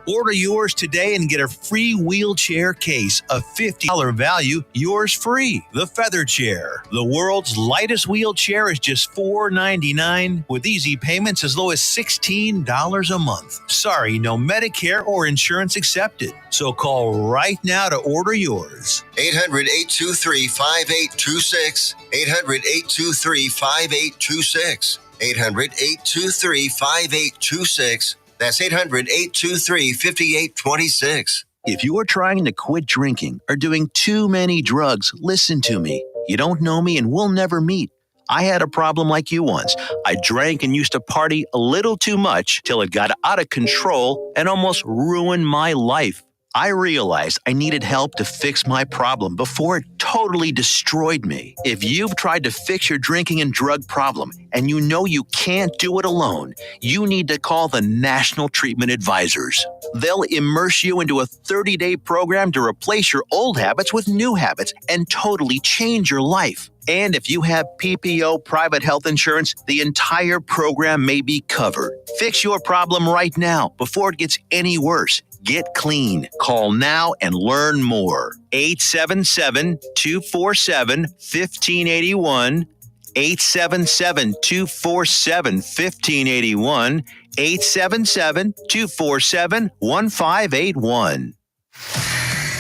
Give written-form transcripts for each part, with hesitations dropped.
Order yours today and get a free wheelchair case, a $50 value, yours free. The Feather Chair, the world's lightest wheelchair, is just $4.99 with easy payments as low as $16 a month. Sorry, no Medicare or insurance accepted. So call right now to order yours. 800-823-5826. 800-823-5826. 800-823-5826. That's 800-823-5826. If you are trying to quit drinking or doing too many drugs, listen to me. You don't know me and we'll never meet. I had a problem like you once. I drank and used to party a little too much till it got out of control and almost ruined my life. I realized I needed help to fix my problem before it totally destroyed me. If you've tried to fix your drinking and drug problem and you know you can't do it alone, you need to call the National Treatment Advisors. They'll immerse you into a 30-day program to replace your old habits with new habits and totally change your life. And if you have PPO private health insurance, the entire program may be covered. Fix your problem right now before it gets any worse. Get clean. Call now and learn more. 877-247-1581. 877-247-1581. 877-247-1581.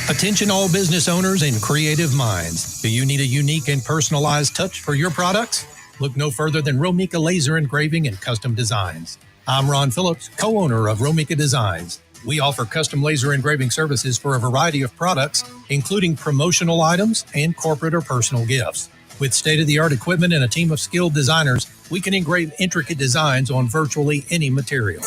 Attention all business owners and creative minds. Do you need a unique and personalized touch for your products? Look no further than Romika Laser Engraving and Custom Designs. I'm Ron Phillips, co-owner of Romika Designs. We offer custom laser engraving services for a variety of products, including promotional items and corporate or personal gifts. With state-of-the-art equipment and a team of skilled designers, we can engrave intricate designs on virtually any material.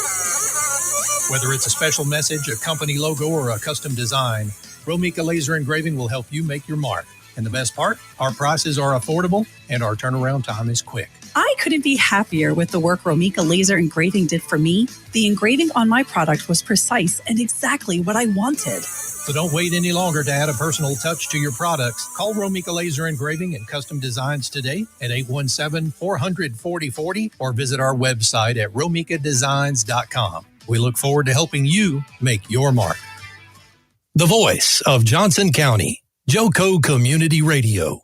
Whether it's a special message, a company logo, or a custom design, Romika Laser Engraving will help you make your mark. And the best part, our prices are affordable and our turnaround time is quick. I couldn't be happier with the work Romika Laser Engraving did for me. The engraving on my product was precise and exactly what I wanted. So don't wait any longer to add a personal touch to your products. Call Romika Laser Engraving and Custom Designs today at 817-400-4040 or visit our website at romikadesigns.com. We look forward to helping you make your mark. The voice of Johnson County, Joco Community Radio.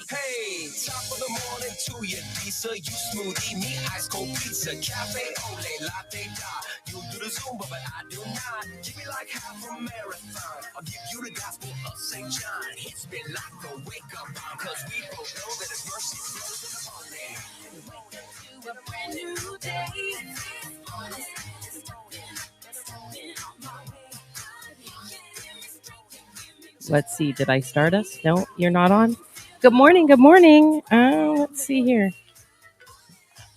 Hey, top of the morning to you, Lisa. You smoothie, me ice cold pizza, cafe ole, latte da. You do the Zumba, but I do not. Give me like half a marathon. I'll give you the gospel of St. John. Hits me like a wake-up bomb, cause we both know that His mercy flows in the morning. Wake up to a brand new day. Let's see. Did I start us? No, you're not on. Good morning. Good morning. Let's see here.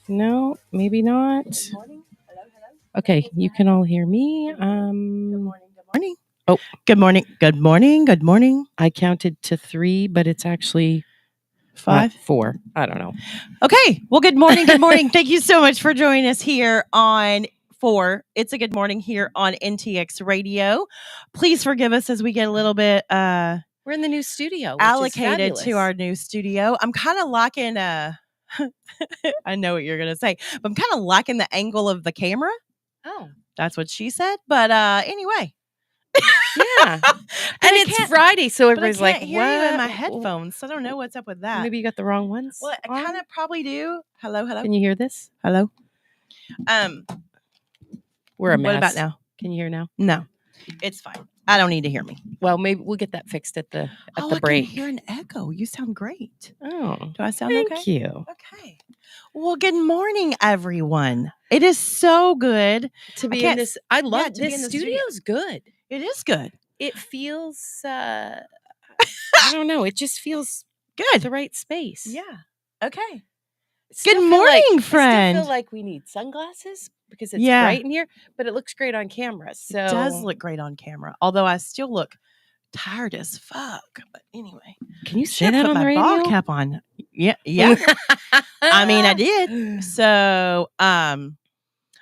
No, maybe not. Good morning. Hello, hello. Okay, you can all hear me. Good morning. Good morning. Oh, Good morning. Good morning. Good morning. I counted to 3, but it's actually 5. 4. I don't know. Okay. Well, good morning. Good morning. Thank you so much for joining us here on 4. It's a good morning here on NTX Radio. Please forgive us as we get a little bit We're in the new studio, which allocated is to our new studio. I'm kind of liking I know what you're going to say, but I'm kind of liking the angle of the camera. Oh, That's what she said. But anyway. yeah. And it's Friday, so everybody's like, I can't hear you in my headphones. So I don't know what's up with that. Maybe you got the wrong ones. Well, I kind of probably do. Hello, hello. Can you hear this? Hello. We're a mess. What about now? Can you hear now? No, it's fine. I don't need to hear me. Well, maybe we'll get that fixed at the I break. can hear an echo. You sound great. Oh, Do I sound thank okay? you. Okay. Well, good morning, everyone. It is so good To be can't in this, I love to be in this the studio. studio's good. It is good. It feels, I don't know. It just feels Good. the right space. Yeah. Okay. Still Good feel morning, I friend. still feel like we need sunglasses because it's Yeah. bright in here, but it looks great on camera. So It does look great on camera, although I still look tired as fuck. But anyway, Can you say should that put on the my radio? ball cap on. Yeah. I mean, I did. So, wow,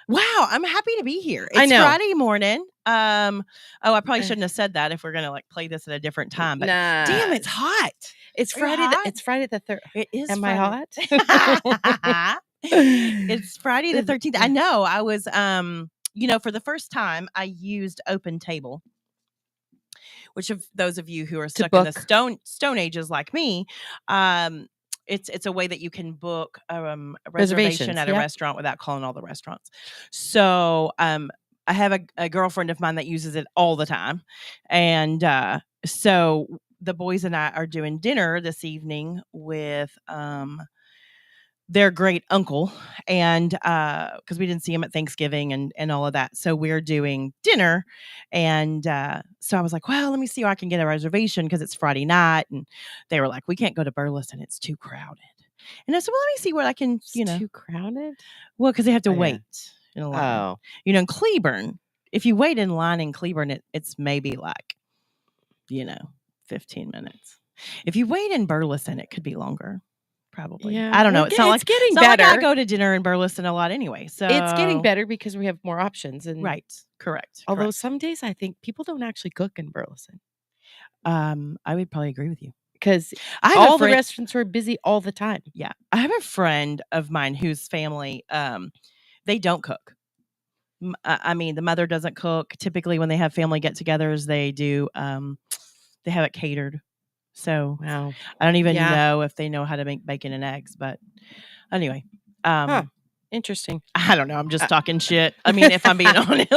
I'm happy to be here. I It's know. Friday morning. I probably shouldn't have said that if we're gonna like play this at a different time. But damn, it's hot. It's Are you Friday. hot? It's Friday the 3rd. It is. Am Friday. I hot? It's Friday the 13th. I know. I was, for the first time, I used Open Table, which of those of you who are stuck in the stone ages like me, it's a way that you can book a reservation at a restaurant without calling all the restaurants. So I have a girlfriend of mine that uses it all the time, and so the boys and I are doing dinner this evening with their great uncle, and because we didn't see him at Thanksgiving and all of that, so we're doing dinner, and so I was like, well, let me see how I can get a reservation because it's Friday night, and they were like, we can't go to Burleson, it's too crowded, and I said, well, let me see what I can, Too crowded. well, because they have to Oh, yeah. wait in a line. Oh, In Cleburne, if you wait in line in Cleburne, it's maybe like 15 minutes. If you wait in Burleson, it could be longer. Probably. yeah. I don't know. Well, It's not like getting it's not like better. I go to dinner in Burleson a lot anyway. So It's getting better because we have more options. And right. Correct. although some days I think people don't actually cook in Burleson I would probably agree with you because I have all a the friend, restaurants are busy all the time. yeah. I have a friend of mine whose family they don't cook. I mean, the mother doesn't cook. Typically, when they have family get-togethers, they do. They have it catered. So Wow. I don't even know if they know how to make bacon and eggs. But anyway, Interesting. I don't know. I'm just talking shit. I mean, if I'm being honest.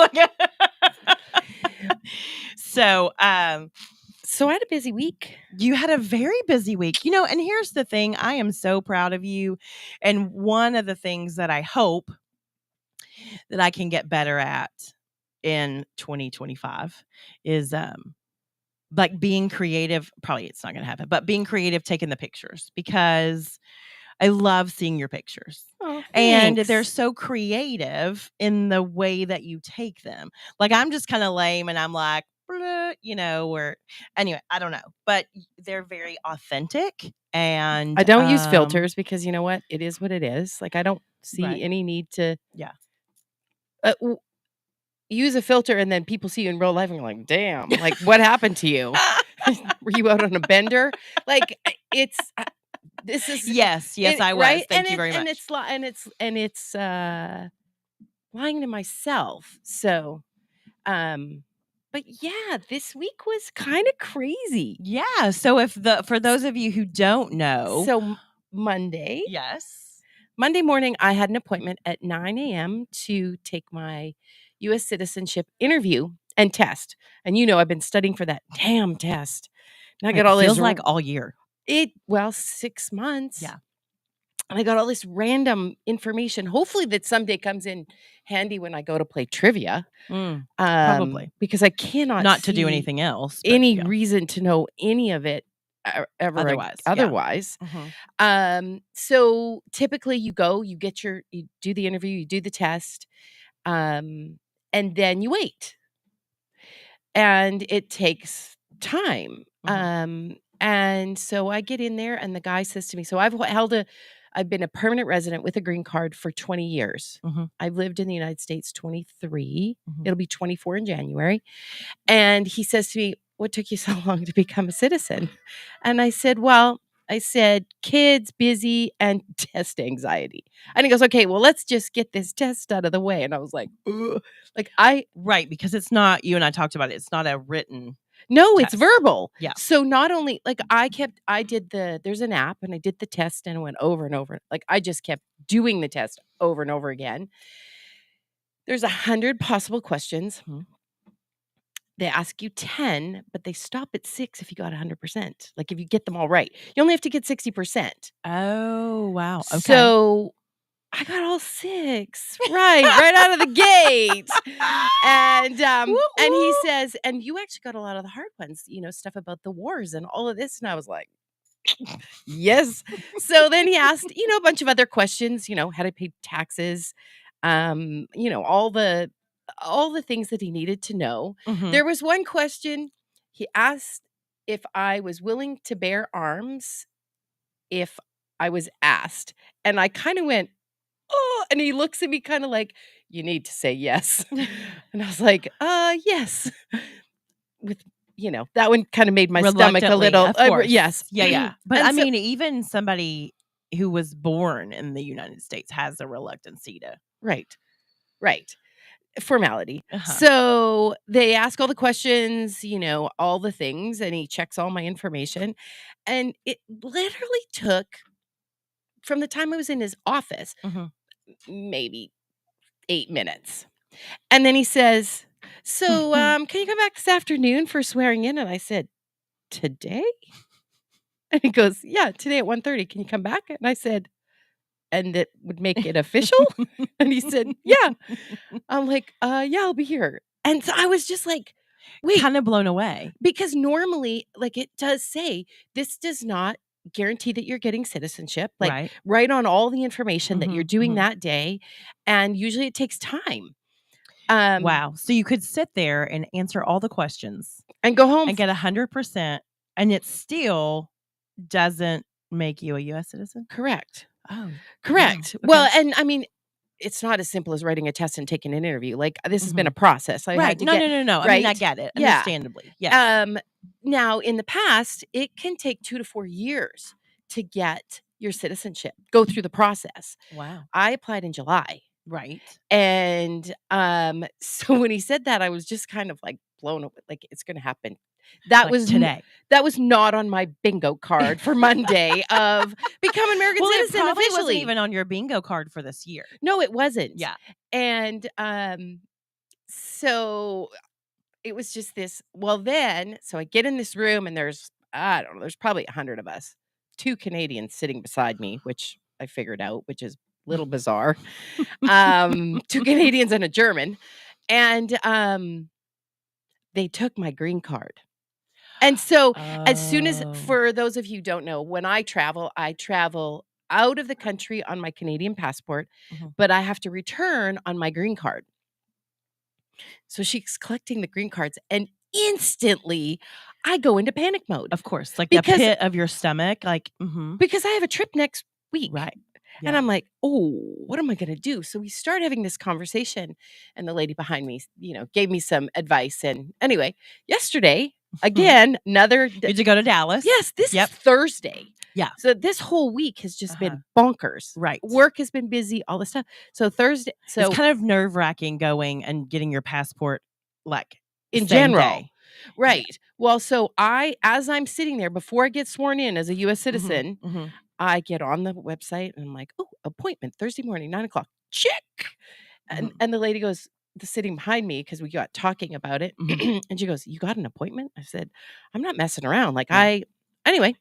So I had a busy week. You had a very busy week. And here's the thing. I am so proud of you. And one of the things that I hope that I can get better at in 2025 is like being creative. Probably it's not going to happen, but being creative, taking the pictures, because I love seeing your pictures. Oh, and thanks. they're so creative in the way that you take them. Like I'm just kind of lame and I'm like, or anyway, I don't know, but they're very authentic. And I don't use filters because you know what? It is what it is. Like I don't see any need to use a filter and then people see you in real life and you're like, damn, like what happened to you? Were you out on a bender? Like it's this is yes, I was. Right? Thank you very much. And it's lying to myself. So but yeah, this week was kind of crazy. Yeah. So for those of you who don't know, so Monday. Yes. Monday morning, I had an appointment at 9 a.m. to take my U.S. citizenship interview and test. And I've been studying for that damn test. And I got all this. Feels like all year. 6 months. Yeah. And I got all this random information. Hopefully that someday comes in handy when I go to play trivia. Probably. Because I cannot not to do anything else. Any reason to know any of it ever otherwise. So typically you go, you do the interview, you do the test, and then you wait. And it takes time. And so I get in there and the guy says to me, so I've been a permanent resident with a green card for 20 years. I've lived in the United States 23. It'll be 24 in January. And he says to me, what took you so long to become a citizen? And I said, kids, busy, and test anxiety. And he goes, okay, well, let's just get this test out of the way. And I was like, ugh. Right, because it's not, you and I talked about it, it's not a written No, test. It's verbal. Yeah. So not only there's an app and I did the test and it went over and over. Like I just kept doing the test over and over again. There's 100 possible questions. They ask you 10, but they stop at 6 if you got 100%. Like if you get them all right, you only have to get 60%. Oh, wow. Okay. So I got all 6 right out of the gate. And he says, and you actually got a lot of the hard ones, stuff about the wars and all of this. And I was like, yes. So then he asked, a bunch of other questions, how to pay taxes, all the things that he needed to know. There was one question he asked if I was willing to bear arms if I was asked. And I kind of went, oh, and he looks at me kind of like, you need to say yes. And I was like, yes. With, that one kind of made my stomach a Reluctantly, little, of course. yes. Yeah. But And I so- mean, even somebody who was born in the United States has a reluctancy to. Right. Formality. Uh-huh. So they ask all the questions, all the things, and he checks all my information. And it literally took, from the time I was in his office, maybe 8 minutes. And then he says, so can you come back this afternoon for swearing in? And I said, today? And he goes, yeah, today at 1:30. Can you come back? And I said, and it would make it official? And he said, yeah. I'm like, yeah, I'll be here. And so I was just like, wait. Kind of blown away. Because normally, like it does say, this does not guarantee that you're getting citizenship. Like write on all the information that you're doing that day. And usually it takes time. Wow. So you could sit there and answer all the questions. And go home. And get 100%. And it still doesn't make you a U.S. citizen? Correct. Oh. Correct. Wow. Okay. Well, and I mean, it's not as simple as writing a test and taking an interview. Like this has been a process. I had to No. Right? I mean, I get it. Yeah. Understandably. Yes. Now, in the past, it can take 2 to 4 years to get your citizenship, go through the process. Wow. I applied in July. Right. And so when he said that, I was just kind of like blown away. Like it's going to happen. That like was today. That was not on my bingo card for Monday of become an American citizen it probably officially. Wasn't even on your bingo card for this year. No, it wasn't. Yeah. And so it was just this. Well, then, so I get in this room and there's probably 100 of us. 2 Canadians sitting beside me, which I figured out, which is a little bizarre. 2 Canadians and a German. And they took my green card. And so as soon as, for those of you who don't know, when I travel out of the country on my Canadian passport, but I have to return on my green card. So she's collecting the green cards and instantly I go into panic mode. Of course. Like the pit of your stomach. Like, because I have a trip next week. Right. Yeah. And I'm like, oh, what am I going to do? So we start having this conversation and the lady behind me, gave me some advice. And anyway, yesterday, again, Did you go to Dallas? Yes, this is Thursday. Yeah. So this whole week has just been bonkers. Right. Work has been busy, all this stuff. So Thursday. So it's kind of nerve-wracking going and getting your passport like in same general. day. Right. Yeah. Well, so as I'm sitting there before I get sworn in as a U.S. citizen, I get on the website and I'm like, oh, appointment Thursday morning, 9:00. Check. And the lady goes, sitting behind me, because we got talking about it. And she goes, you got an appointment? I said, I'm not messing around. Like anyway,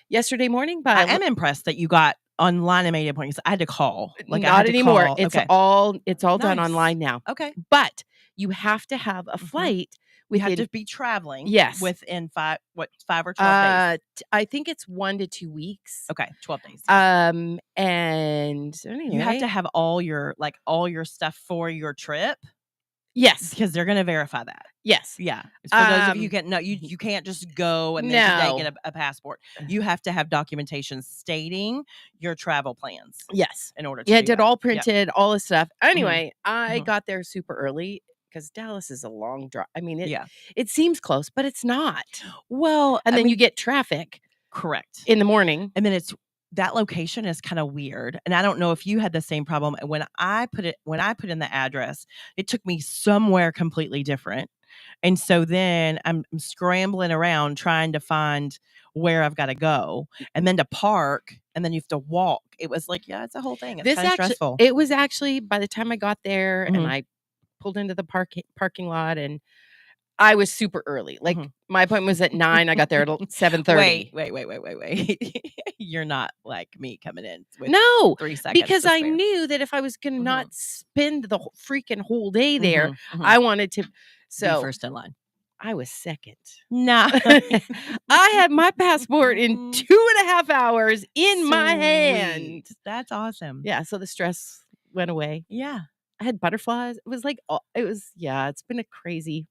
yesterday morning. I am impressed that you got online and made appointments. I had to call. Like not anymore. Call. It's all done online now. Okay. But you have to have a flight. We have to be traveling. Yes. Within 5 or 12 days? I think it's 1 to 2 weeks. Okay. 12 days. And anyway. You have to have all your stuff for your trip. Yes. Because they're going to verify that. Yes. Yeah. For those of you you can't just go and then today get a passport. You have to have documentation stating your travel plans. Yes. In order to do it did that. all printed, all this stuff. Anyway, I got there super early because Dallas is a long drive. I mean, it seems close, but it's not. Well, and then you get traffic. Correct. In the morning. And then that location is kind of weird. And I don't know if you had the same problem. When I put in the address, it took me somewhere completely different. And so then I'm scrambling around trying to find where I've got to go and then to park and then you have to walk. It was like, it's a whole thing. It's kind of stressful. It was actually, by the time I got there and I pulled into the parking lot and I was super early. Like my appointment was at 9. I got there at 7:30. Wait. You're not like me coming in with 3 seconds. Because I knew that if I was going to not spend the freaking whole day there, I wanted to. So be first in line. I was second. Nah. I had my passport in 2.5 hours in my hand. That's awesome. Yeah. So the stress went away. Yeah. I had butterflies. It was like, it's been a crazy.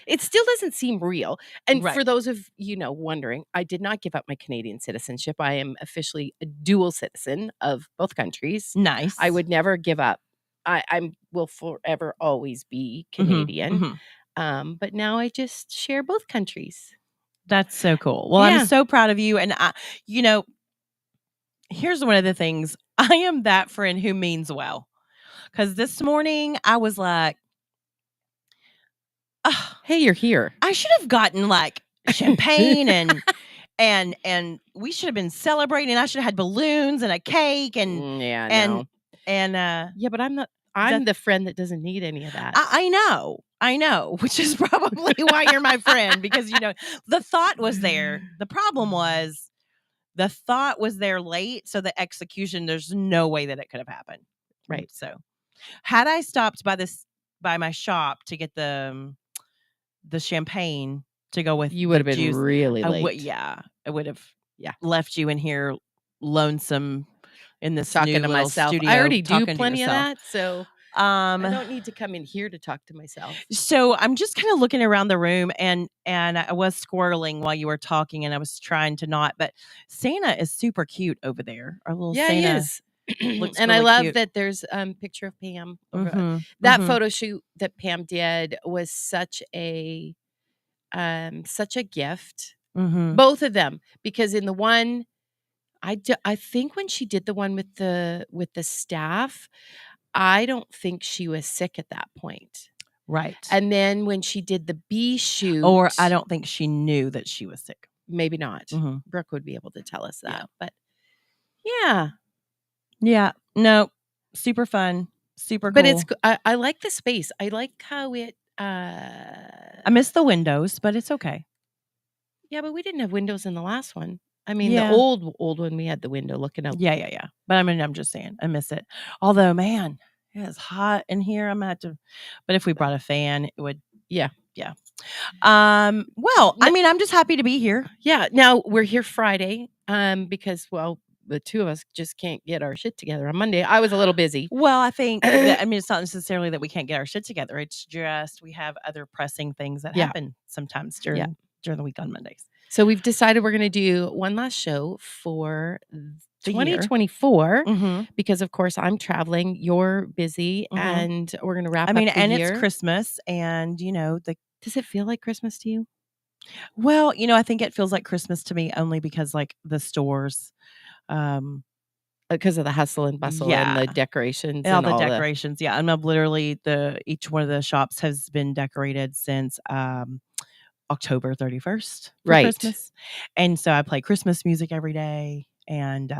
It still doesn't seem real. And Right. for those of wondering, I did not give up my Canadian citizenship. I am officially a dual citizen of both countries. Nice. I would never give up. I will forever always be Mhm, Canadian. mhm. But now I just share both countries. That's so cool. Well, Yeah. I'm so proud of you. And here's one of the things. I am that friend who means well. Because this morning I was like, Hey, you're here. I should have gotten like champagne and we should have been celebrating. I should have had balloons and a cake and Yeah, and no. and Yeah, but I'm the friend that doesn't need any of that. I know, which is probably why you're my friend, because the thought was there. The problem was the thought was there late, so the execution, there's no way that it could have happened. Right. So had I stopped by my shop to get the champagne to go with You would have the been juice, really I late. would have left you in here lonesome in this Talking new to little myself. studio. I already do talking to plenty of yourself. that, so I don't need to come in here to talk to myself. So I'm just kind of looking around the room, and I was squirreling while you were talking, and I was trying to not, but Santa is super cute over there. Our little Yeah, Santa he is. looks And really I love cute. that there's picture of Pam. Mhm, That mhm. photo shoot that Pam did was such a gift. Mhm. Both of them, because in the one, I think when she did the one with the staff, I don't think she was sick at that point. Right. And then when she did the bee shoot, Or I don't think she knew that she was sick. maybe not. Mhm. Brooke would be able to tell us that. Yeah. But yeah. Yeah. No. Super fun. Super cool. But it's I like the space. I like how it I miss the windows, but it's okay. Yeah, but we didn't have windows in the last one. I mean, Yeah. the old one, we had the window looking out. Yeah. But I mean, I'm just saying, I miss it. Although, man, it's hot in here. I'm gonna have to. But if we brought a fan, it would. Yeah. Well, I mean, I'm just happy to be here. Yeah. Now we're here Friday. Because the two of us just can't get our shit together on Monday. I was a little busy. Well, I think that, I mean, it's not necessarily that we can't get our shit together. It's just we have other pressing things that happen sometimes during the week on Mondays. So we've decided we're going to do one last show for The year. 2024 Mhm. because, of course, I'm traveling. You're busy, Mhm. and we're going to wrap I mean, up the and year. it's Christmas, and Does it feel like Christmas to you? Well, I think it feels like Christmas to me only because like the stores, Because of the hustle and bustle and the decorations all and the decorations. Yeah, I'm literally each one of the shops has been decorated since October 31st for Right. Christmas, and so I play Christmas music every day, and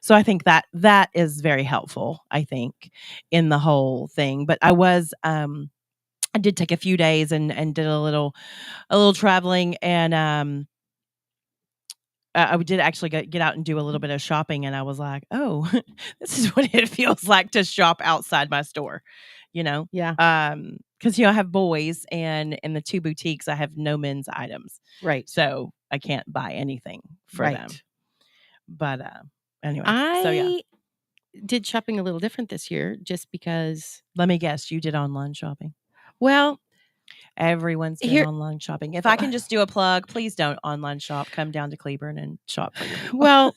so I think that is very helpful. I think in the whole thing, but I did take a few days and did a little traveling, and I did actually get out and do a little bit of shopping, and I was like, oh, this is what it feels like to shop outside my store, Yeah. because I have boys, and in the two boutiques I have no men's items, Right. so I can't buy anything for them. Right. But anyway, I did shopping a little different this year just because, let me guess, you did online shopping. well, Everyone's doing Here- online shopping. If I can just do a plug, please don't online shop. Come down to Cleburne and shop for you. well,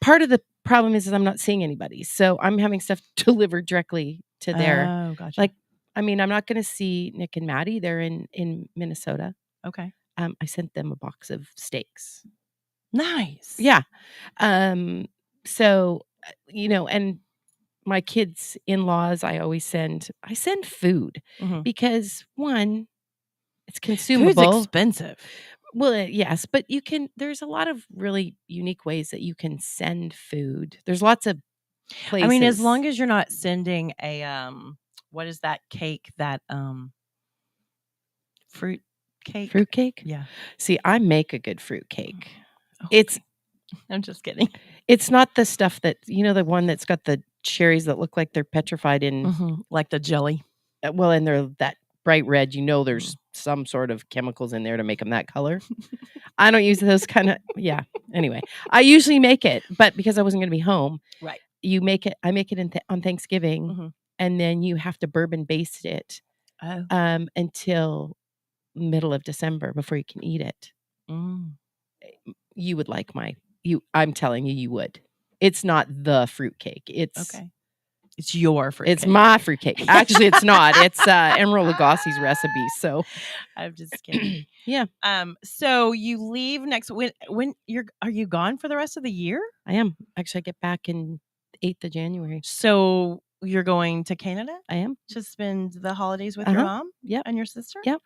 part of the problem is I'm not seeing anybody. So I'm having stuff delivered directly to there. Oh, gotcha. Like, I mean, I'm not going to see Nick and Maddie. They're in Minnesota. Okay. I sent them a box of steaks. Nice. Yeah. So, and my kids' in-laws, I send food Mhm. because one, it's Food's consumable. expensive. Well, yes, but there's a lot of really unique ways that you can send food. There's lots of places. I mean, as long as you're not sending a what is that cake? That fruit cake. Fruit cake? Yeah. See, I make a good fruit cake. Oh, It's I'm just kidding. It's not the stuff that, the one that's got the cherries that look like they're petrified in, Mhm. Like the jelly. well, and they're that bright red, there's some sort of chemicals in there to make them that color. I don't use those kind of, Anyway, I usually make it, but because I wasn't going to be home, Right. I make it on Thanksgiving, Mhm. and then you have to bourbon baste it Oh. until middle of December before you can eat it. You would like I'm telling you, you would. It's not the fruitcake. It's Okay. It's your fruit. It's my fruitcake. Actually, it's not. It's Emerald Lagasse's recipe. So I'm just kidding. Yeah. So you leave next when are you gone for the rest of the year? I am. Actually, I get back in 8th of January. So you're going to Canada? I am. To spend the holidays with your mom? Yep. And your sister? Yep.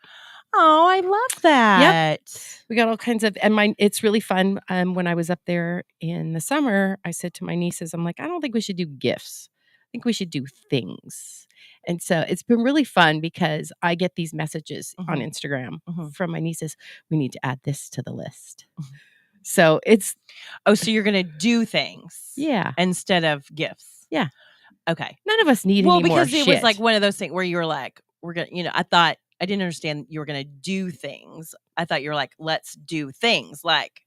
Oh, I love that. Yep. We got all kinds of, and it's really fun. When I was up there in the summer, I said to my nieces, I'm like, I don't think we should do gifts. I think we should do things. And so it's been really fun because I get these messages on Instagram from my nieces. We need to add this to the list. So it's. Oh, so you're going to do things. Yeah. Instead of gifts. Yeah. Okay. None of us need any more shit. Well, because it was like one of those things where you were like, we're going to, I didn't understand you were going to do things. I thought you were like, let's do things. Like,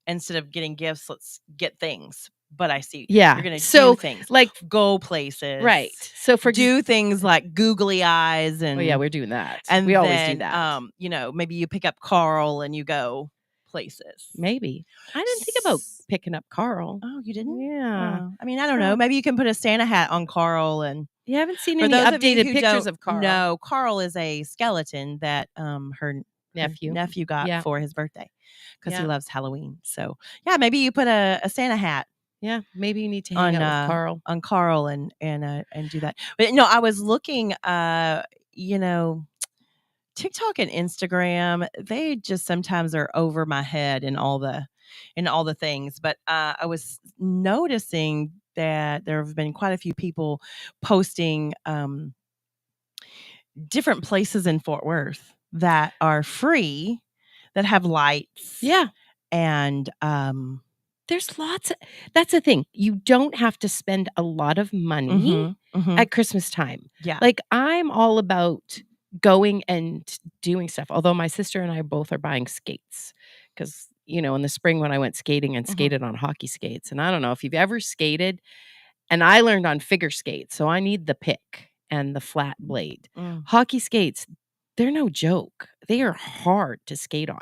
instead of getting gifts, let's get things. But I see. Yeah. You're going to do things. Like, go places. Right. So do things like googly eyes. And oh, yeah, we're doing that. And we always do then, that. Maybe you pick up Carl and you go places. Maybe. I didn't think about picking up Carl. Oh, you didn't? Yeah. I mean, I don't know. Maybe you can put a Santa hat on Carl. And you haven't seen any updated pictures of Carl. No, Carl is a skeleton that her nephew got for his birthday because he loves Halloween. So yeah, maybe you put a Santa hat. Yeah, maybe you need to hang out with Carl. On Carl and do that. But no, I was looking TikTok and Instagram, they just sometimes are over my head in all the things. But I was noticing that there have been quite a few people posting different places in Fort Worth that are free, that have lights. Yeah. And there's that's the thing. You don't have to spend a lot of money at Christmas time. Yeah. Like, I'm all about going and doing stuff. Although my sister and I both are buying skates because, in the spring when I went skating and skated on hockey skates. And I don't know if you've ever skated, and I learned on figure skates. So I need the pick and the flat blade. Hockey skates, they're no joke. They are hard to skate on.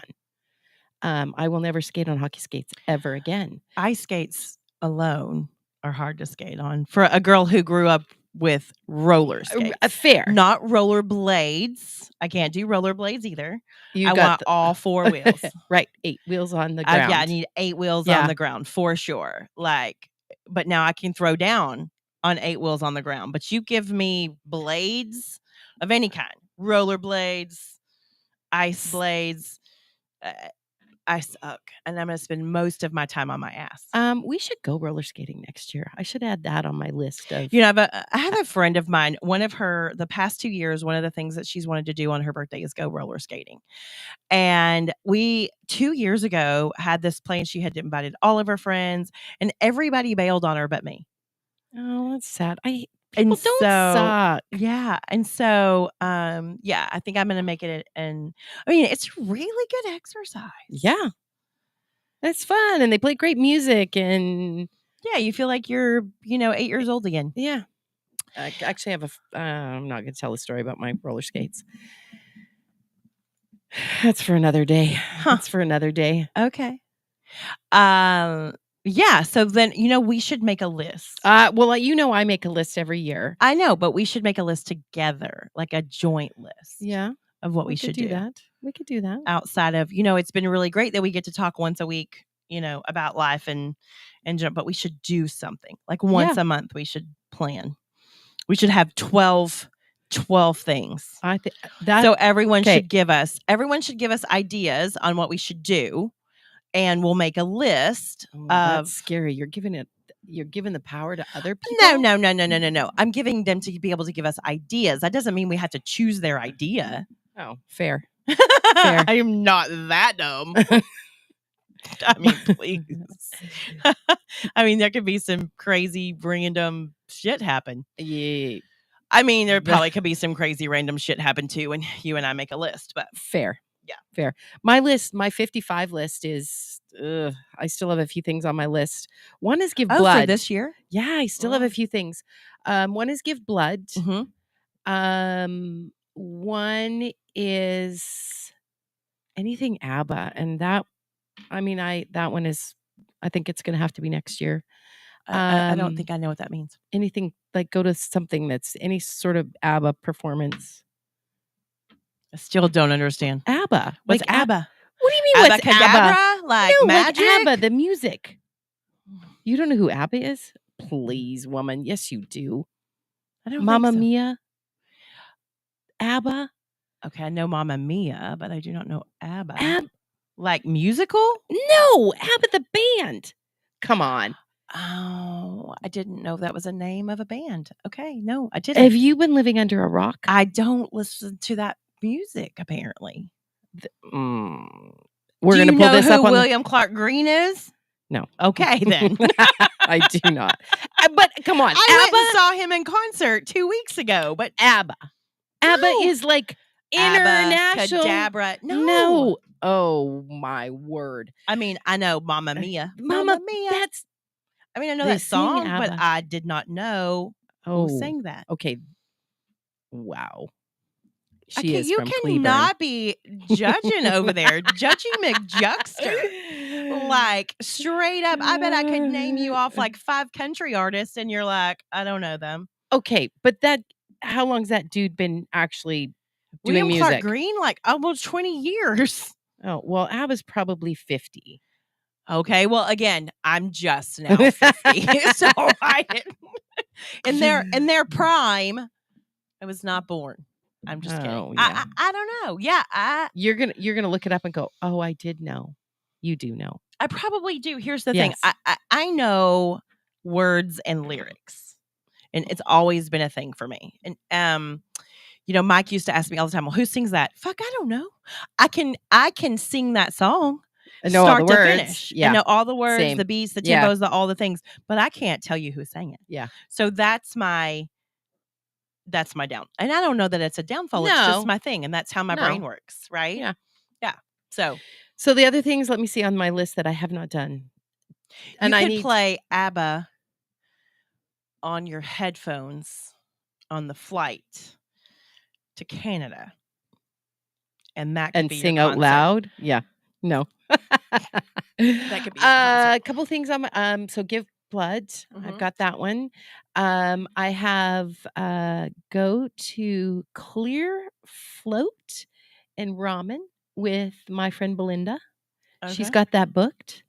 I will never skate on hockey skates ever again. Ice skates alone are hard to skate on for a girl who grew up with roller skates. Fair. Not roller blades. I can't do roller blades either. I want all 4 wheels. Right. 8 wheels on the ground. I need 8 wheels on the ground for sure. But now I can throw down on 8 wheels on the ground. But you give me blades of any kind, roller blades, ice blades, I suck, and I'm going to spend most of my time on my ass. We should go roller skating next year. I should add that on my list of. I have a friend of mine. The past 2 years, one of the things that she's wanted to do on her birthday is go roller skating. And we 2 years ago had this plan. She had invited all of her friends, and everybody bailed on her but me. Oh, that's sad. People don't suck. Yeah. And so, I think I'm going to make it. And I mean, it's really good exercise. Yeah. It's fun. And they play great music. And yeah, you feel like you're, 8 years old again. Yeah. I actually have I'm not going to tell the story about my roller skates. That's for another day. That's for another day. Okay. Yeah, so then, we should make a list. Well, I make a list every year. I know, but we should make a list together, like a joint list. Yeah. Of what we should do. That. We could do that. Outside of, it's been really great that we get to talk once a week, about life and but we should do something. Like once a month we should plan. We should have 12 things. I think that so everyone should give us ideas on what we should do. And we'll make a list of. That's scary. You're giving the power to other people. No. I'm giving them to be able to give us ideas. That doesn't mean we have to choose their idea. Oh, fair. I am not that dumb. I mean, please. I mean, there could be some crazy random shit happen. Yeah. I mean, there probably could be some crazy random shit happen too when you and I make a list, but fair. Yeah. Fair. My list, my 55 list is, I still have a few things on my list. One is give blood. For this year? Yeah, I still have a few things. One is give blood. Mm-hmm. One is anything ABBA, and that one is. I think it's going to have to be next year. I don't think I know what that means. Anything like go to something that's any sort of ABBA performance. I still don't understand. ABBA. What's like ABBA? What do you mean what's Abracadabra? ABBA? Like No, magic? like ABBA, the music. You don't know who ABBA is? Please, woman. Yes, you do. I don't Mamma think so. Mia. ABBA. Okay, I know Mamma Mia, but I do not know ABBA. Like musical? No, ABBA the band. Come on. Oh, I didn't know that was a name of a band. Okay, no, I didn't. Have you been living under a rock? I don't listen to that music, apparently. We're going to pull this up on William Clark Green is? No. Okay, then. I do not. But come on. I went and saw him in concert 2 weeks ago, but ABBA. ABBA is like international. Abracadabra. No. Oh, my word. I mean, I know Mamma Mia. Mamma Mia. I know they that song, sing but ABBA. I did not know who sang that. Okay. Wow. She Okay, is you from Cleburne. cannot be judging over there, judging McJuckster. Like straight up, I bet I could name you off like 5 country artists, and you're like, I don't know them. Okay, but how long's that dude been actually doing William music? Clark Green, like almost 20 years. Oh well, ABBA's probably 50. Okay, well, again, I'm just now 50, so I didn't. In their prime, I was not born. I'm just kidding. Yeah. I don't know. Yeah, you're gonna look it up and go, oh, I did know. You do know. I probably do. Here's the thing. I know words and lyrics, and it's always been a thing for me. And Mike used to ask me all the time, well, who sings that? Fuck, I don't know. I can sing that song. I know start all the to words. finish. Yeah. I know all the words, Same. the beats, the tempos, all the things, but I can't tell you who sang it. Yeah. So that's my down. And I don't know that it's a downfall. No. It's just my thing. And that's how my brain works. Right. Yeah. Yeah. So the other things, let me see on my list that I have not done. And I need play ABBA on your headphones on the flight to Canada. And that could be sing out loud. Yeah. No. That could be a couple things on my so Give Blood. Mm-hmm. I've got that one. I have Go to Clear Float and Ramen with my friend Belinda. Okay. She's got that booked.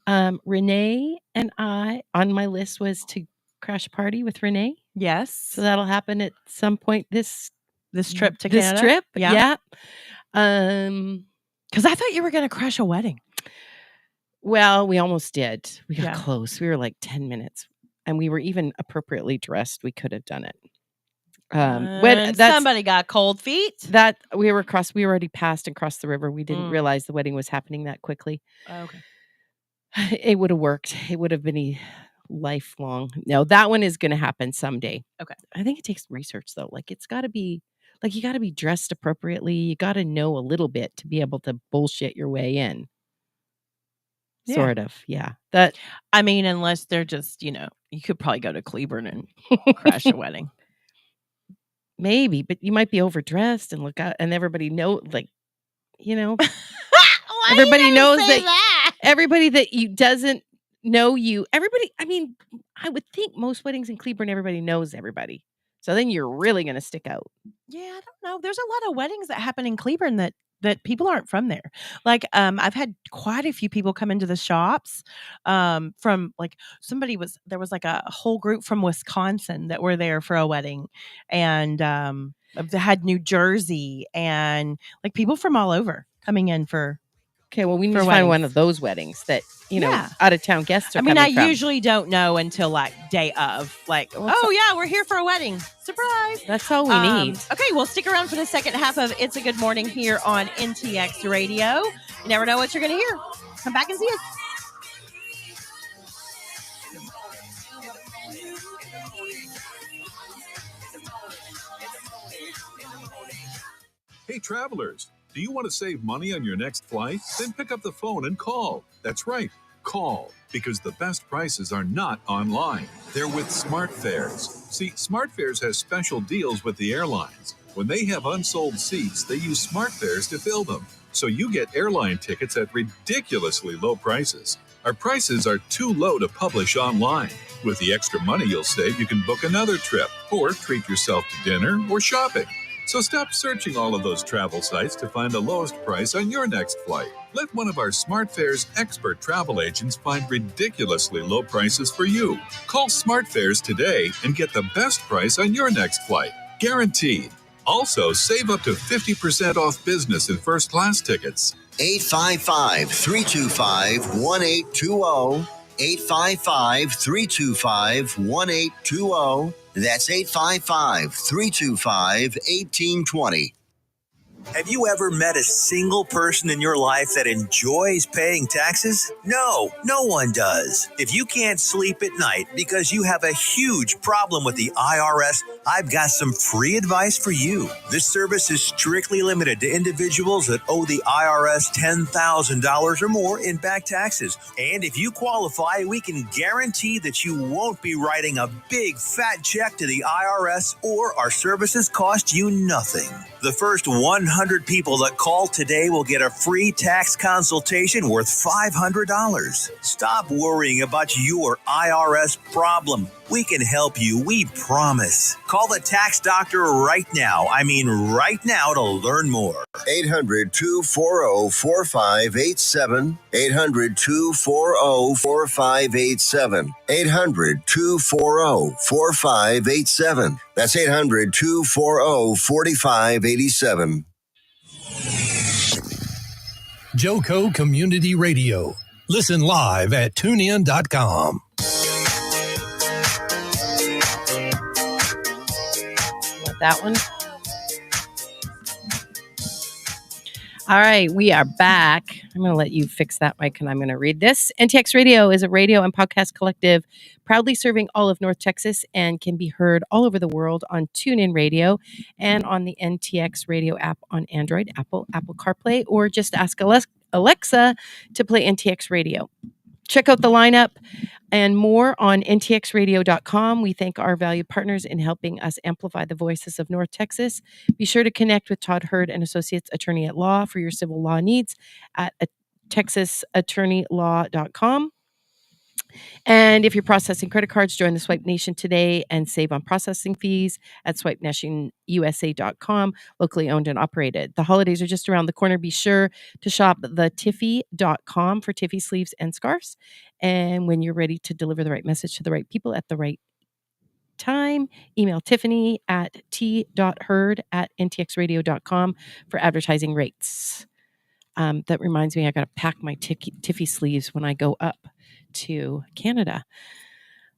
Renee and I on my list was to crash a party with Renee. Yes. So that'll happen at some point this trip to Canada. This trip. Yeah. Because I thought you were going to crash a wedding. Well, we almost did. We got close. We were like 10 minutes, and we were even appropriately dressed. We could have done it. When somebody got cold feet. That we already passed and crossed the river. We didn't realize the wedding was happening that quickly. Okay. It would have worked. It would have been a lifelong. No, that one is going to happen someday. Okay. I think it takes research though. Like it's got to be. Like you got to be dressed appropriately. You got to know a little bit to be able to bullshit your way in. Yeah. Sort of. Yeah. Unless they're just, you could probably go to Cleburne and crash a wedding. Maybe, but you might be overdressed and look out and everybody know, everybody knows that everybody that you doesn't know you, everybody, I would think most weddings in Cleburne, everybody knows everybody. So then you're really going to stick out. Yeah, I don't know. There's a lot of weddings that happen in Cleburne that people aren't from there. Like, I've had quite a few people come into the shops from like there was like a whole group from Wisconsin that were there for a wedding. And they had New Jersey and like people from all over coming in for. Okay, well, we need to find one of those weddings that, out of town guests are coming from. Usually don't know until like day of. Like, we're here for a wedding. Surprise. That's all we need. Okay, well, stick around for the second half of It's a Good Morning here on NTX Radio. You never know what you're going to hear. Come back and see us. Hey, travelers. Do you want to save money on your next flight? Then pick up the phone and call. That's right. Call, because the best prices are not online. They're with SmartFares. See, SmartFares has special deals with the airlines. When they have unsold seats, they use SmartFares to fill them. So you get airline tickets at ridiculously low prices. Our prices are too low to publish online. With the extra money you'll save, you can book another trip or treat yourself to dinner or shopping. So stop searching all of those travel sites to find the lowest price on your next flight. Let one of our SmartFares expert travel agents find ridiculously low prices for you. Call SmartFares today and get the best price on your next flight. Guaranteed. Also, save up to 50% off business and first class tickets. 855-325-1820. 855-325-1820. That's 855-325-1820. Have you ever met a single person in your life that enjoys paying taxes? No, no one does. If you can't sleep at night because you have a huge problem with the IRS, I've got some free advice for you. This service is strictly limited to individuals that owe the IRS $10,000 or more in back taxes. And if you qualify, we can guarantee that you won't be writing a big fat check to the IRS, or our services cost you nothing. The first 100 people that call today will get a free tax consultation worth $500. Stop worrying about your IRS problem. We can help you, we promise. Call the tax doctor right now. I mean right now, to learn more. 800-240-4587. 800-240-4587. 800-240-4587. That's 800-240-4587. Joco Community Radio. Listen live at tunein.com. That one. All right, we are back. I'm going to let you fix that mic and I'm going to read this. NTX Radio is a radio and podcast collective proudly serving all of North Texas and can be heard all over the world on TuneIn Radio and on the NTX Radio app on Android, Apple CarPlay, or just ask Alexa to play NTX Radio. Check out the lineup and more on ntxradio.com. We thank our valued partners in helping us amplify the voices of North Texas. Be sure to connect with Todd Hurd and Associates Attorney at Law for your civil law needs at texasattorneylaw.com. And if you're processing credit cards, join the Swipe Nation today and save on processing fees at swipenationusa.com, locally owned and operated. The holidays are just around the corner. Be sure to shop the Tiffy.com for Tiffy sleeves and scarves. And when you're ready to deliver the right message to the right people at the right time, email Tiffany at t.hurd@ntxradio.com for advertising rates. That reminds me, I got to pack my Tiffy sleeves when I go up to Canada.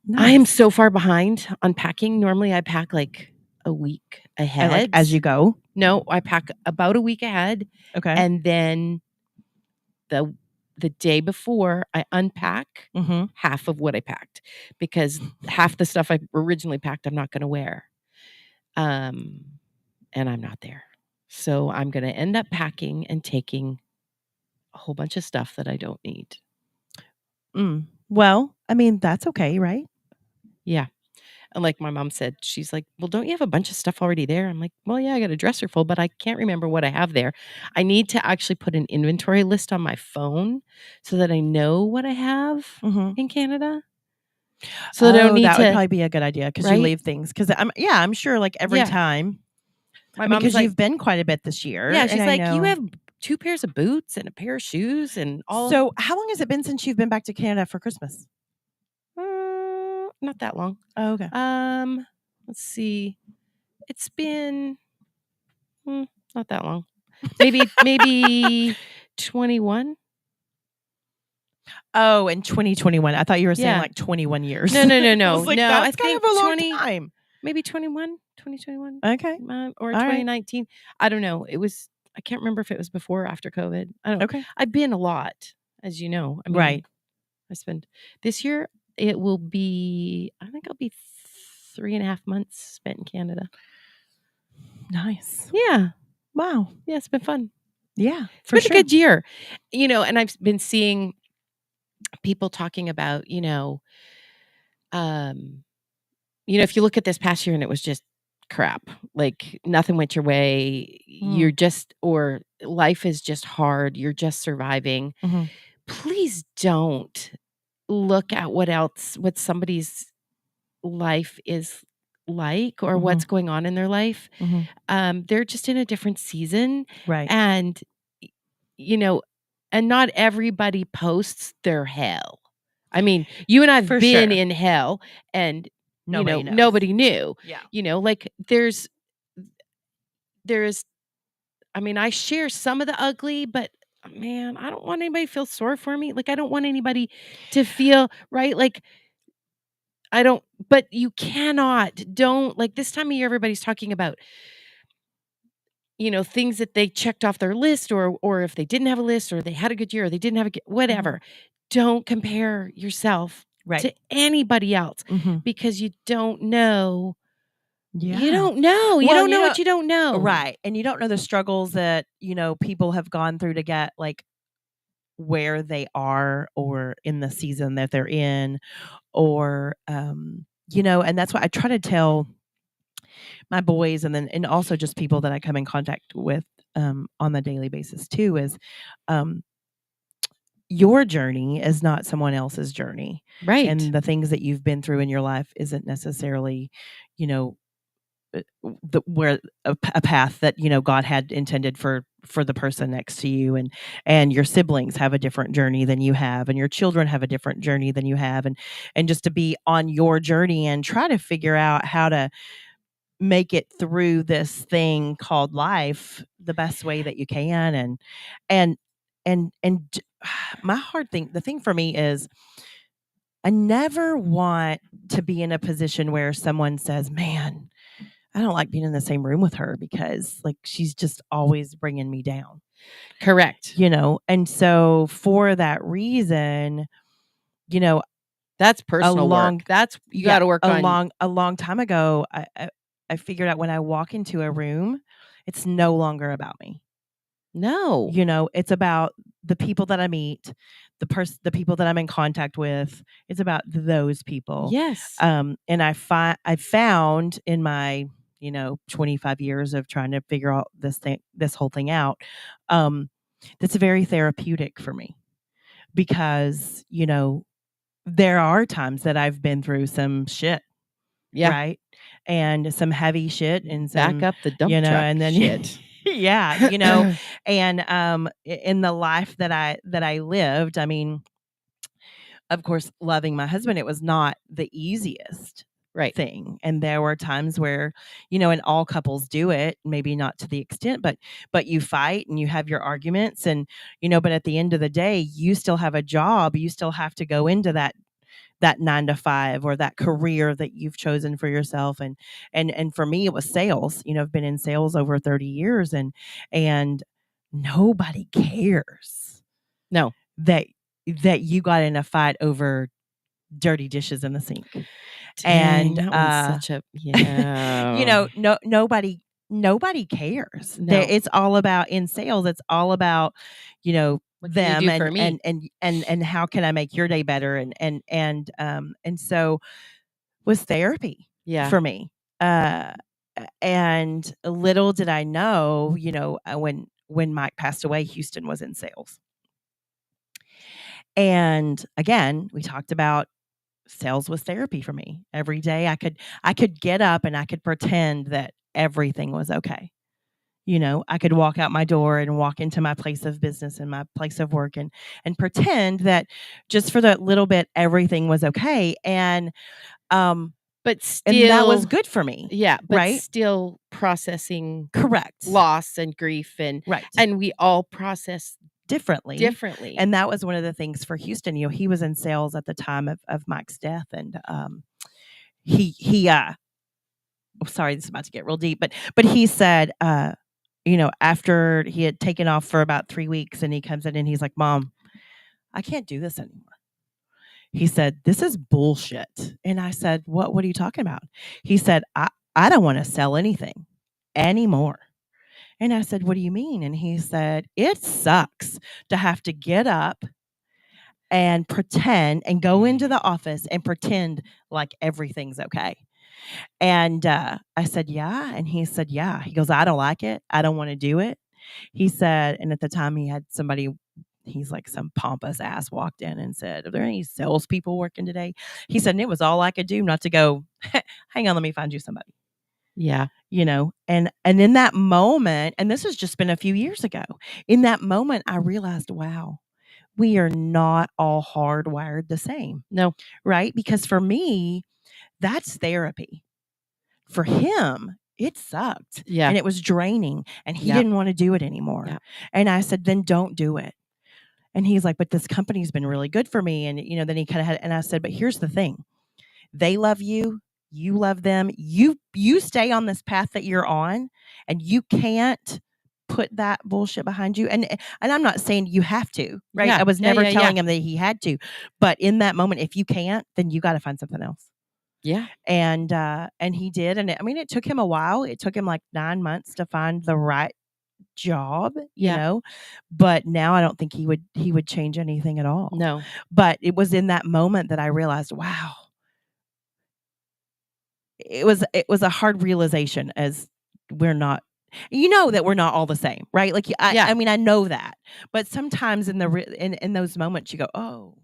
Nice. I am so far behind on packing. Normally I pack like a week ahead. Like as you go? No, I pack about a week ahead. Okay. And then the day before I unpack half of what I packed, because half the stuff I originally packed I'm not going to wear. And I'm not there. So I'm going to end up packing and taking a whole bunch of stuff that I don't need. Well, I mean, that's okay, right? Yeah. And like my mom said, she's like, well, don't you have a bunch of stuff already there? I'm like, well, yeah, I got a dresser full, but I can't remember what I have there. I need to actually put an inventory list on my phone so that I know what I have in Canada. So that I don't need that to, would probably be a good idea because you leave things. Because I'm sure like every time. Because you've been quite a bit this year. Yeah, she's like, you have 2 pairs of boots and a pair of shoes and all. So how long has it been since you've been back to Canada for Christmas? Not that long. Oh, okay. Let's see. It's been not that long. Maybe 21. Oh, in 2021. I thought you were saying like 21 years. No. I was like, no, that's I kind think of a long time. Maybe 2021. Okay. Or All 2019. Right. I don't know. I can't remember if it was before or after COVID. I don't know. Okay. I've been a lot, as you know. I mean, right. I spend this year, it will be, I think I'll be 3.5 months spent in Canada. Nice. Yeah. Wow. Yeah, it's been fun. Yeah. It's been a good year. And I've been seeing people talking about, if you look at this past year and it was just crap, like nothing went your way, you're just, or life is just hard, you're just surviving. Please don't look at what somebody's life is like or what's going on in their life. They're just in a different season. Right. And, and not everybody posts their hell. I mean, you and I've For been sure. in hell and Nobody knows. nobody knew. Yeah. Like there's I mean, I share some of the ugly, but man, I don't want anybody to feel sorry for me. Like I don't want anybody to feel right. Like but you don't, like this time of year, everybody's talking about, things that they checked off their list or if they didn't have a list or they had a good year or they didn't have a good, whatever. Don't compare yourself to anybody else because you don't know. You don't know. You don't know what you don't know. Right. And you don't know the struggles that, people have gone through to get like where they are or in the season that they're in or, and that's what I try to tell my boys and also just people that I come in contact with on the daily basis too is your journey is not someone else's journey. Right. And the things that you've been through in your life isn't necessarily, where a path that God had intended for the person next to you, and your siblings have a different journey than you have, and your children have a different journey than you have, and just to be on your journey and try to figure out how to make it through this thing called life the best way that you can, and my hard thing, the thing for me is I never want to be in a position where someone says, man, I don't like being in the same room with her because like she's just always bringing me down. Correct. And so for that reason, that's personal work. That's you got to work on. A long time ago, I figured out when I walk into a room, it's no longer about me. No. It's about the people that I meet, the people that I'm in contact with. It's about those people. Yes. And I found in my 25 years of trying to figure out this whole thing out, that's very therapeutic for me because, there are times that I've been through some shit. Yeah. Right. And some heavy shit and some, back up the dump truck and then shit. yeah, and in the life that I lived, I mean, of course, loving my husband, it was not the easiest thing. And there were times where, and all couples do it, maybe not to the extent, but you fight and you have your arguments and, but at the end of the day, you still have a job. You still have to go into that 9 to 5 or that career that you've chosen for yourself. And for me, it was sales. I've been in sales over 30 years and nobody cares. No. That you got in a fight over dirty dishes in the sink. Dang, that one's such a nobody cares. No. It's all about in sales. It's all about, what them can you do for me? And how can I make your day better? And so was therapy for me. And little did I know, when Mike passed away, Houston was in sales. And again, we talked about sales was therapy for me. Every day I could get up and I could pretend that everything was okay. I could walk out my door and walk into my place of business and my place of work and pretend that just for that little bit, everything was okay. And, but still, and that was good for me. Yeah. But right. Still processing correct loss and grief and we all process differently. And that was one of the things for Houston. He was in sales at the time of Mike's death. And, sorry, this is about to get real deep, but he said, after he had taken off for about 3 weeks and he comes in and he's like, Mom, I can't do this anymore. He said, this is bullshit. And I said, what are you talking about? He said, I don't want to sell anything anymore. And I said, what do you mean? And he said, it sucks to have to get up and pretend and go into the office and pretend like everything's okay. And I said, yeah. And he said, yeah. He goes, I don't like it. I don't want to do it. He said, and at the time he had somebody, he's like some pompous ass walked in and said, are there any salespeople working today? He said, and it was all I could do not to go, hang on, let me find you somebody. Yeah. You know, and in that moment, and this has just been a few years ago, in that moment, I realized, wow, we are not all hardwired the same. No. Right? Because for me, that's therapy. For him, it sucked. Yeah. And it was draining. And he Yep. didn't want to do it anymore. Yep. And I said, then don't do it. And he's like, but this company's been really good for me. And, you know, then he kind of had, and I said, but here's the thing. They love you. You love them. You stay on this path that you're on, and you can't put that bullshit behind you. And I'm not saying you have to, right? Yeah. I was Yeah, never yeah, telling yeah. him that he had to. But in that moment, if you can't, then you got to find something else. Yeah. And he did. And I mean, it took him a while. It took him like 9 months to find the right job, you Yeah. know, but now I don't think he would change anything at all. No. But it was in that moment that I realized, wow, it was a hard realization, as we're not, you know, that we're not all the same, right? Like, I mean, I know that, but sometimes in those moments you go, oh,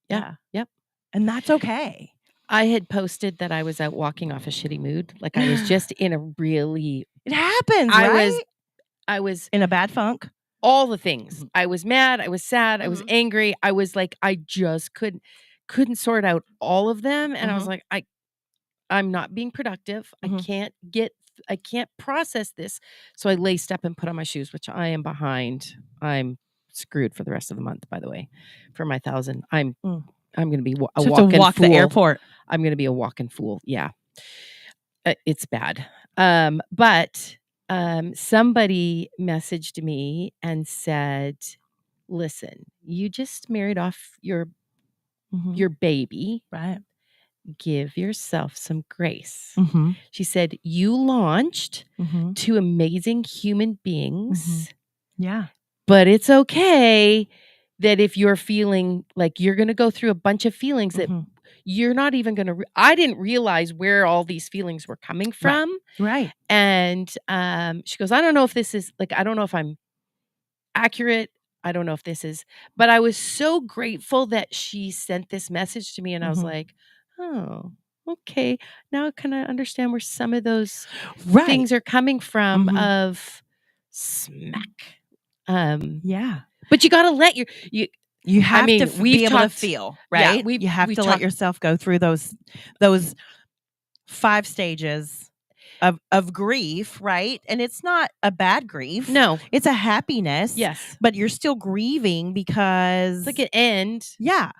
yeah. Yep. And that's okay. I had posted that I was out walking off a shitty mood. Like I was just in a really, It happens, I right? was in a bad funk. All the things. I was mad. I was sad. I was Mhm. angry. I was like, I just couldn't sort out all of them. And I was like, I'm not being productive. Mhm. I can't process this. So I laced up and put on my shoes, which I am behind. I'm screwed for the rest of the month, by the way, for my 1,000. I'm going to be a Just walking to walk fool. the airport. I'm going to be a walking fool. Yeah. It's bad. But somebody messaged me and said, listen, you just married off your baby. Right. Give yourself some grace. Mhm. She said, you launched Mhm. 2 amazing human beings. Yeah. But it's okay that if you're feeling like you're going to go through a bunch of feelings that you're not even going to, I didn't realize where all these feelings were coming from. Right. And she goes, I don't know if this is like, I don't know if I'm accurate. I don't know if this is, but I was so grateful that she sent this message to me. And I was like, oh, okay. Now I kind of understand where some of those things are coming from of smack. Yeah. But you got to let you have to be able to talked, feel, right? Yeah, you have to let yourself go through those 5 stages of grief, right? And it's not a bad grief. No. It's a happiness. Yes. But you're still grieving because it's like an end. Yeah.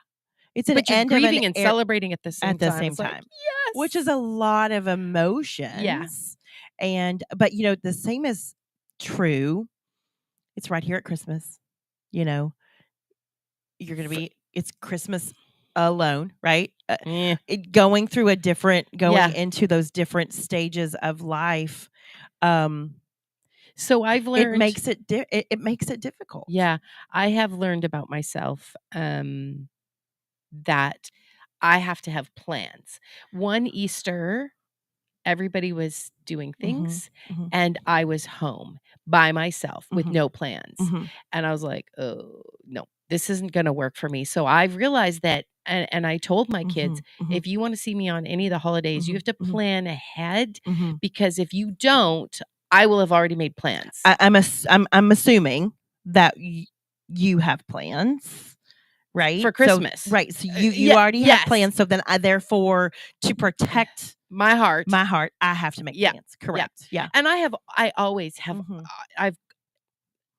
It's an but you're end grieving of and celebrating at the same time. It's like, yes. Which is a lot of emotions. Yeah. But you know, the same is true. It's right here at Christmas. You know, you're going to be, it's Christmas alone, right? Going into those different stages of life. So I've learned it makes it difficult. Yeah. I have learned about myself that I have to have plans. One Easter, everybody was doing things and I was home by myself with no plans. And I was like, oh, no, this isn't going to work for me. So I've realized that, and I told my kids, if you want to see me on any of the holidays, you have to plan ahead because if you don't, I will have already made plans. I'm assuming that you have plans. Right? For Christmas. So you already have plans. So then therefore, to protect my heart, I have to make plans. Correct. Yeah. And I always have,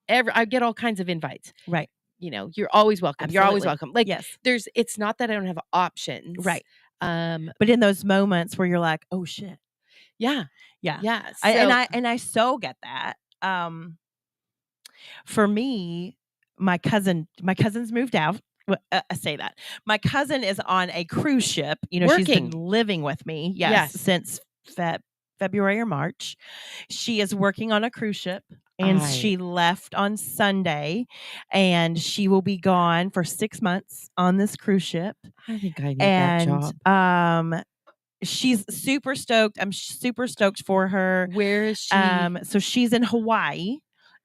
I get all kinds of invites. Right. You know, you're always welcome. Absolutely. You're always welcome. Like yes. It's not that I don't have options. Right. But in those moments where you're like, oh shit. Yeah. Yeah. Yeah. So, I so get that. For me, my cousin's moved out. I say that my cousin is on a cruise ship. You know, she's been living with me. Yes. Since February or March. She is working on a cruise ship And she left on Sunday, and she will be gone for 6 months on this cruise ship. I think I need that job. And she's super stoked. I'm super stoked for her. Where is she? So she's in Hawaii,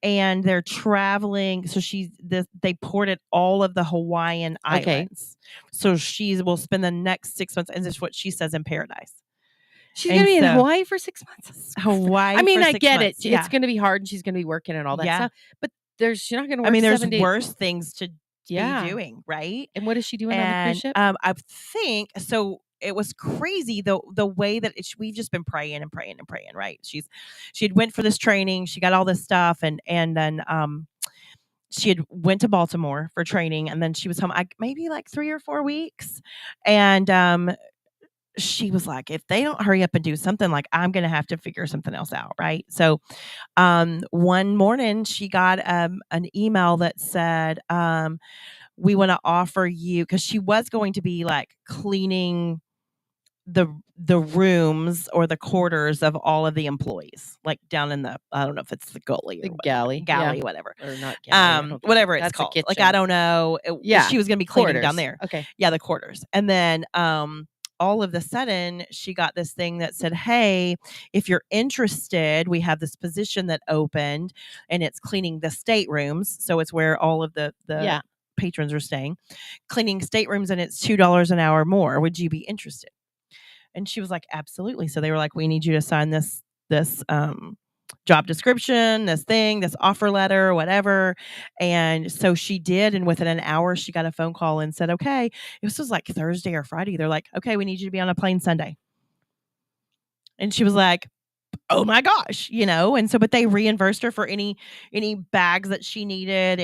and they're traveling. So they ported all of the Hawaiian islands. So she will spend the next 6 months, and this is what she says, in paradise. She's going to be in Hawaii for 6 months. Hawaii. I mean, I get months. it. It's going to be hard, and she's going to be working and all that stuff. But she's not going to work. I mean, there's 7 days. worse things to be doing, right? And what is she doing on the cruise ship? I think so. It was crazy the way that we've just been praying and praying and praying. Right? She had went for this training. She got all this stuff, and then she had went to Baltimore for training, and then she was home maybe like 3 or 4 weeks, and she was like, if they don't hurry up and do something, like, I'm going to have to figure something else out. Right. So, one morning she got, an email that said, we want to offer you, cause she was going to be like cleaning the rooms or the quarters of all of the employees, like down in I don't know if it's the gully or galley, whatever, or not galley, whatever it's called. Like, I don't know. She was going to be cleaning down there. Okay. Yeah. The quarters. And then, all of a sudden she got this thing that said, hey, if you're interested, we have this position that opened, and it's cleaning the staterooms. So it's where all of the patrons are staying, cleaning staterooms, and it's $2 an hour more. Would you be interested? And she was like, absolutely. So they were like, we need you to sign this job description, this offer letter, whatever. And so she did. And within an hour, she got a phone call and said, okay, this was like Thursday or Friday. They're like, okay, we need you to be on a plane Sunday. And she was like, oh my gosh, and so, but they reimbursed her for any bags that she needed,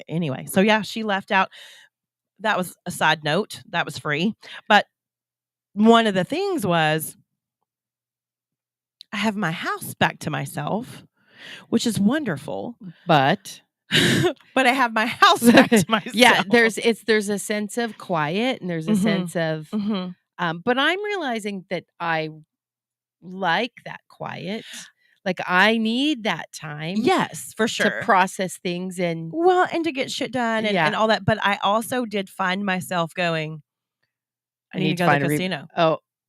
anyway. So yeah, she left out. That was a side note. That was free. But one of the things was, I have my house back to myself, which is wonderful. But I have my house back to myself. Yeah, there's a sense of quiet, and there's a sense of but I'm realizing that I like that quiet. Like, I need that time. Yes, for sure. To process things and to get shit done and all that. But I also did find myself going, I need to go to the casino.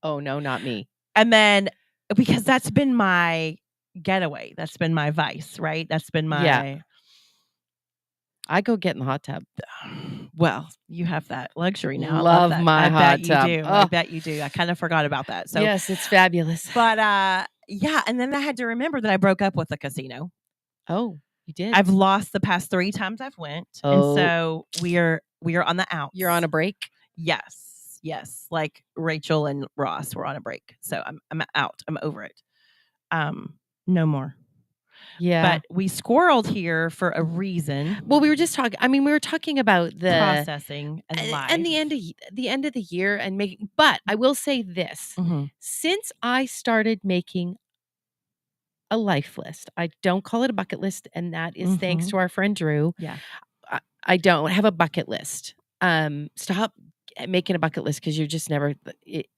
Oh no, not me. And then, because that's been my getaway. That's been my vice, right? That's been my... I go get in the hot tub. Well, you have that luxury now. Love my hot tub. I bet you do. I kind of forgot about that. So yes, it's fabulous. But yeah, and then I had to remember that I broke up with the casino. Oh, you did? I've lost the past 3 times I've went. And so we are on the outs. You're on a break? Yes. Like Rachel and Ross were on a break. So I'm out. I'm over it. No more. Yeah. But we squirreled here for a reason. Well, we were just talking. I mean, we were talking about the processing and life, and the end of the year and making. But I will say this: since I started making a life list, I don't call it a bucket list, and that is thanks to our friend Drew. Yeah, I don't have a bucket list. Stop making a bucket list, because you're just never.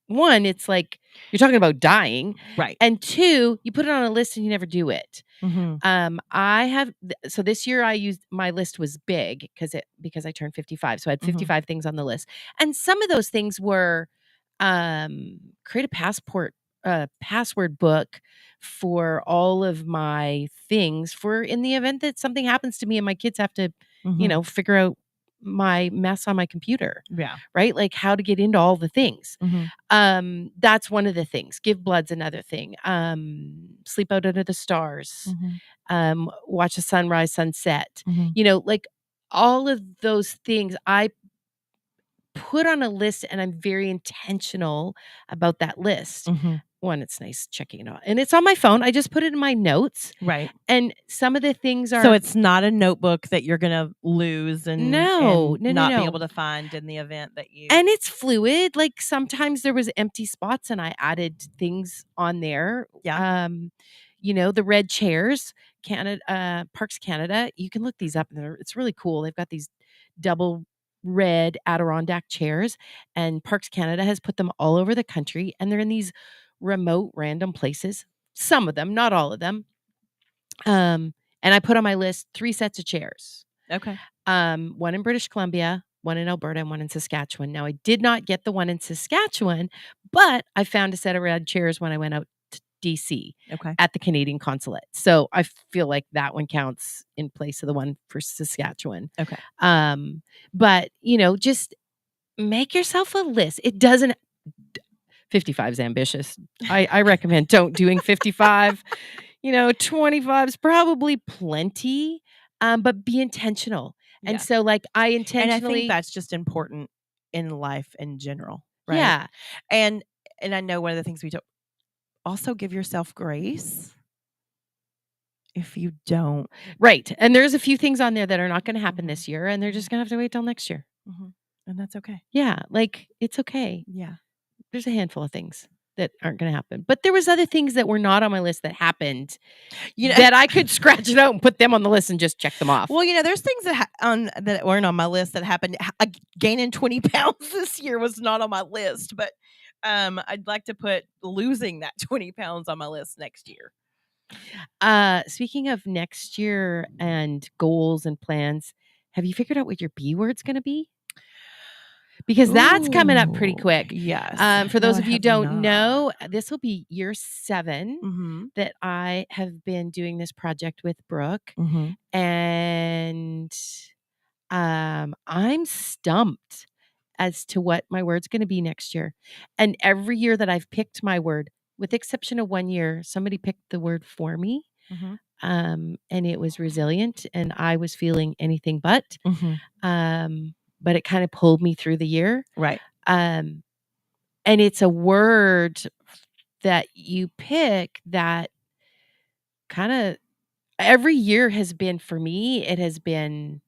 One, it's like you're talking about dying, right? And 2, you put it on a list and you never do it. I have so this year my list was big because I turned 55, so I had 55 things on the list, and some of those things were create a password book for all of my things for in the event that something happens to me and my kids have to figure out my mess on my computer. Yeah. Right? Like how to get into all the things. That's one of the things. Give blood's another thing. Sleep out under the stars. Watch the sunrise, sunset. Like all of those things I put on a list, and I'm very intentional about that list. One, it's nice checking it out. And it's on my phone. I just put it in my notes. Right. And some of the things are... So it's not a notebook that you're going to lose and not be able to find in the event that you... And it's fluid. Like sometimes there was empty spots and I added things on there. Yeah. The red chairs, Parks Canada. You can look these up. It's really cool. They've got these double red Adirondack chairs, and Parks Canada has put them all over the country, and they're in these remote random places. Some of them, not all of them. And I put on my list 3 sets of chairs. Okay. One in British Columbia, one in Alberta, and one in Saskatchewan. Now, I did not get the one in Saskatchewan, but I found a set of red chairs when I went out to DC Okay. at the Canadian consulate. So I feel like that one counts in place of the one for Saskatchewan. Okay. But, just make yourself a list. It doesn't 55 is ambitious. I recommend don't doing 55. 25 is probably plenty, but be intentional. And Yeah. so, like, I And I intentionally, think that's just important in life in general, right? yeah, And I know one of the things we don't also give yourself grace if you don't. right. And there's a few things on there that are not going to happen Mhm. this year, and they're just going to have to wait till next year. And that's okay. Yeah, like it's okay. Yeah. There's a handful of things that aren't going to happen, but there was other things that were not on my list that happened. That I could scratch it out and put them on the list and just check them off. Well, there's things that weren't on my list that happened. Gaining 20 pounds this year was not on my list, but I'd like to put losing that 20 pounds on my list next year. Speaking of next year and goals and plans, have you figured out what your B word's going to be? Because that's coming up pretty quick. Yes. For those of you who don't not. know, this will be year 7 Mm-hmm. that I have been doing this project with Brooke. Mm-hmm. And I'm stumped as to what my word's going to be next year. And every year that I've picked my word, with the exception of one year, somebody picked the word for me. Mm-hmm. And it was resilient, and I was feeling anything but. Mm-hmm. But it kind of pulled me through the year. Right. And it's a word that you pick that kind of every year has been, for me, it has been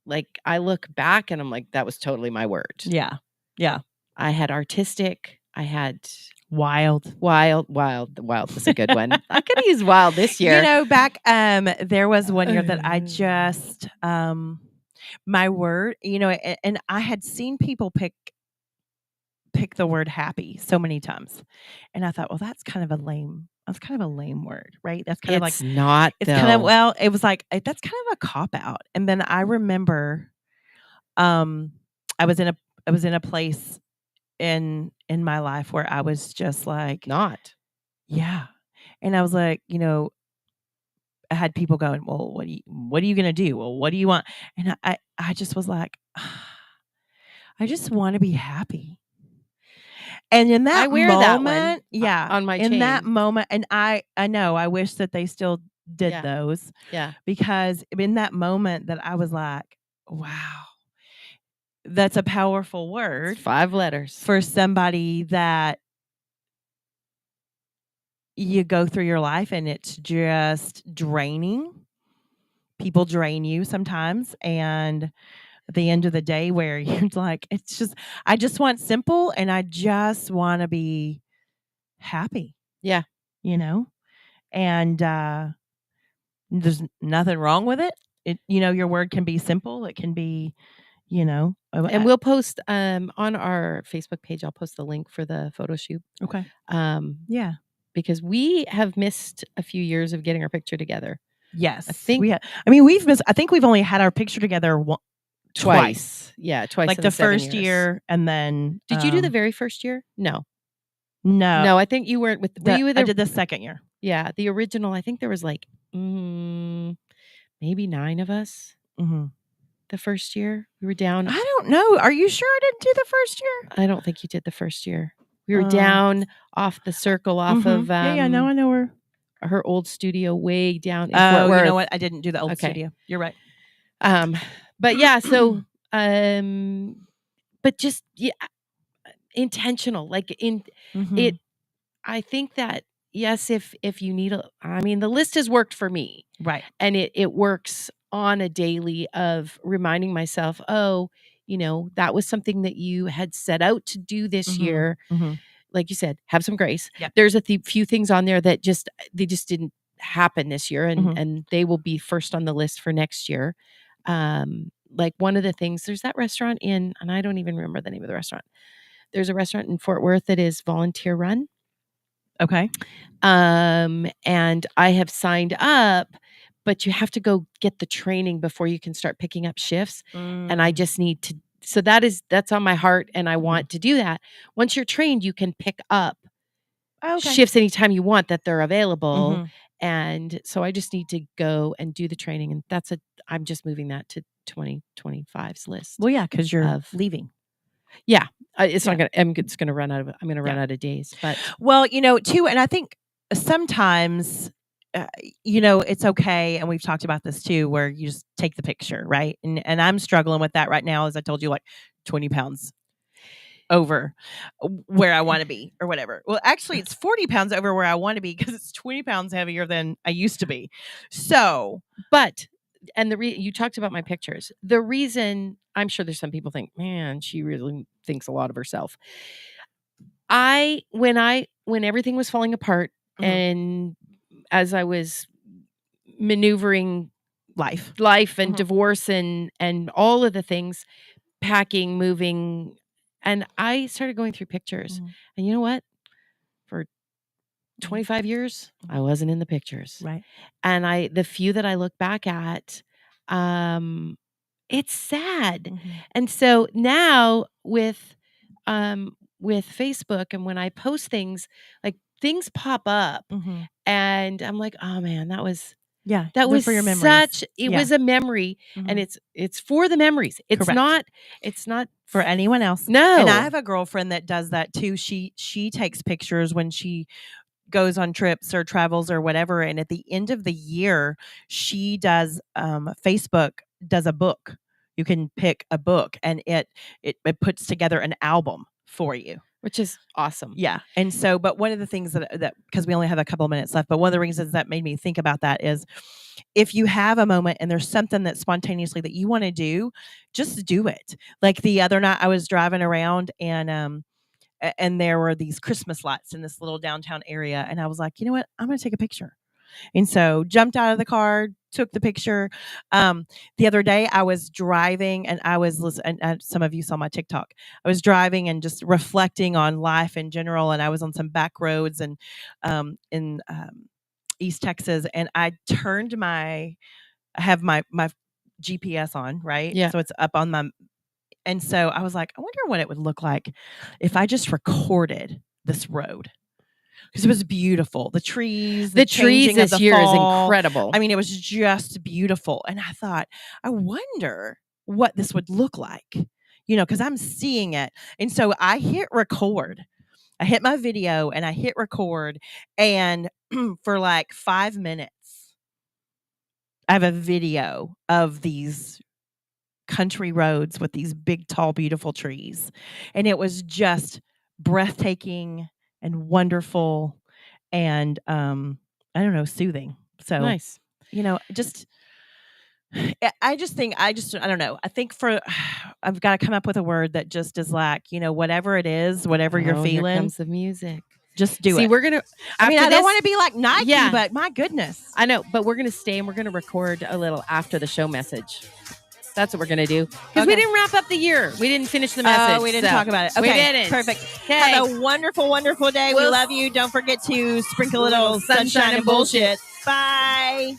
like, I look back and I'm like, that was totally my word. Yeah. Yeah. I had artistic. I had wild. Wild was a good one. I could use wild this year. Back there was one year that I just my word, and I had seen people pick the word happy so many times. And I thought, well, that's kind of a lame word, right? That's kind of like, It's not, it's though. kind of, well, it was like, that's kind of a cop out. And then I remember I was in a place in my life where I was just like, not. Yeah. And I was like, I had people going, well, what are you going to do? Well, what do you want? And I just was like, I just want to be happy. And in that I wear moment, that one yeah, on my in chain. that moment, and I know, I wish that they still did those. Yeah. Because in that moment that I was like, wow, that's a powerful word. It's 5 letters. For somebody that you go through your life and it's just draining. People drain you sometimes. And at the end of the day, where you're like, I just want simple, and I just want to be happy. Yeah. And there's nothing wrong with it. Your word can be simple. It can be, and we'll post on our Facebook page. I'll post the link for the photo shoot. Okay. Yeah. Because we have missed a few years of getting our picture together. Yes. I think we've missed. I think we've only had our picture together twice. Yeah, twice. Like the first year, and then did you do the very first year? No. No. I think you weren't with. I did the second year. Yeah, the original. I think there was like maybe 9 of us. Mm-hmm. The first year we were down. I don't know. Are you sure I didn't do the first year? I don't think you did the first year. We were down off the circle, off of I know her old studio way down in Fort Fort Worth. You know what? I didn't do the old studio. You're right. But yeah, so but just intentional, like it. I think that yes, if you need the list has worked for me, right, and it works on a daily of reminding myself, that was something that you had set out to do this year. Like you said, have some grace. Yep. There's a few things on there that just didn't happen this year, and they will be first on the list for next year. Like one of the things, there's that restaurant and I don't even remember the name of the restaurant. There's a restaurant in Fort Worth that is volunteer run. Okay. And I have signed up, but you have to go get the training before you can start picking up shifts. And I just need to, so that's on my heart, and I want to do that. Once you're trained, you can pick up shifts anytime you want that they're available. And so I just need to go and do the training. And I'm just moving that to 2025's list. Well, yeah, because you're leaving. Yeah. It's not going to, I'm going to run out of, I'm going to run out of days. But well, too, and I think sometimes, it's okay. And we've talked about this too, where you just take the picture, right? And I'm struggling with that right now, as I told you, like 20 pounds over where I want to be or whatever. Well, actually it's 40 pounds over where I want to be because it's 20 pounds heavier than I used to be. So, and you talked about my pictures. The reason, I'm sure there's some people think, man, she really thinks a lot of herself. When everything was falling apart and as I was maneuvering life and divorce and all of the things, packing, moving, and I started going through pictures. And you know what? For 25 years, I wasn't in the pictures. Right. And the few that I look back at, it's sad. And so now with Facebook, and when I post things, like things pop up and I'm like, oh man, that was for your memories. It was a memory, and it's for the memories. It's not for anyone else. No. And I have a girlfriend that does that too. She takes pictures when she goes on trips or travels or whatever. And at the end of the year, she does, Facebook does a book. You can pick a book and it puts together an album for you. Which is awesome. Yeah. And so, but one of the things that because we only have a couple of minutes left, but one of the reasons that made me think about that is if you have a moment and there's something that spontaneously that you want to do, just do it. Like the other night I was driving around and there were these Christmas lights in this little downtown area. And I was like, you know what? I'm going to take a picture. And so jumped out of the car, took the picture. The other day I was driving and I was listening, and some of you saw my TikTok. I was driving and just reflecting on life in general. And I was on some back roads and in East Texas. And I turned I have my GPS on, right? Yeah. So it's up on my, and so I was like, I wonder what it would look like if I just recorded this road. Because it was beautiful. The trees this year is incredible. I mean, it was just beautiful. And I thought, I wonder what this would look like, because I'm seeing it. And so I hit record. I hit my video and I hit record. And for like 5 minutes, I have a video of these country roads with these big, tall, beautiful trees. And it was just breathtaking and wonderful and I don't know, soothing. So nice. I don't know. I think I've got to come up with a word that just is like, whatever it is, whatever you're feeling. Here comes the music. Just do it. See, we're going to, I don't want to be like Nike, but my goodness. I know, but we're going to stay and we're going to record a little after the show message. That's what we're going to do. Because we didn't wrap up the year. We didn't finish the message. We didn't talk about it. Okay, we didn't. Perfect. Okay. Have a wonderful, wonderful day. We love you. Don't forget to sprinkle a little sunshine and bullshit. Bye.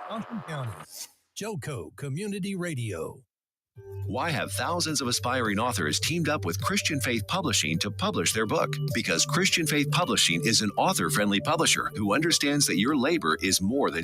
Johnson County, Joco Community Radio. Why have thousands of aspiring authors teamed up with Christian Faith Publishing to publish their book? Because Christian Faith Publishing is an author-friendly publisher who understands that your labor is more than